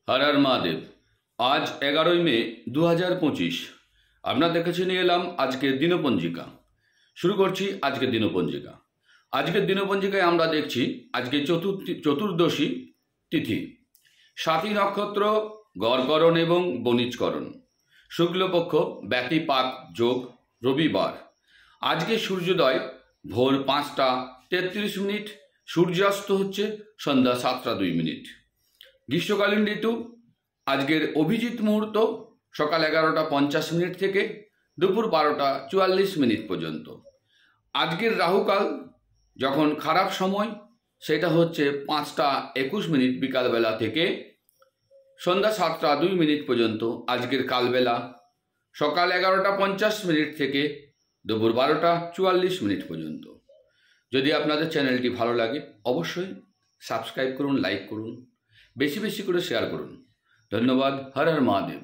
হর হর মহাদেব। আজ 11ই মে 2025। আপনাদের কাছে নিয়ে এলাম আজকের দিনপঞ্জিকা। শুরু করছি আজকের দিনপঞ্জিকা। আজকের দিনপঞ্জিকায় আমরা দেখছি আজকে চতুর্দশী তিথি, সাথী নক্ষত্র, গড়করণ এবং বণিজকরণ, শুক্লপক্ষ ব্যতিপাত যোগ রবিবার। আজকে সূর্যোদয় ভোর 5টা 33 মিনিট, সূর্যাস্ত হচ্ছে সন্ধ্যা 7টা 2 মিনিট। গ্রীষ্মকালীন ঋতু আজকের অভিজিৎ মুহূর্ত সকাল 11টা 50 মিনিট থেকে দুপুর 12টা 44 মিনিট পর্যন্ত। আজকের রাহুকাল যখন খারাপ সময় সেটা হচ্ছে 5টা 21 মিনিট বিকালবেলা থেকে সন্ধ্যা 7টা 2 মিনিট পর্যন্ত। আজকের কালবেলা সকাল 11টা 50 মিনিট থেকে দুপুর 12টা 44 মিনিট পর্যন্ত। যদি আপনাদের চ্যানেলটি ভালো লাগে অবশ্যই সাবস্ক্রাইব করুন, লাইক করুন, বেশি বেশি করে শেয়ার করুন। ধন্যবাদ। হর হর মহাদেব।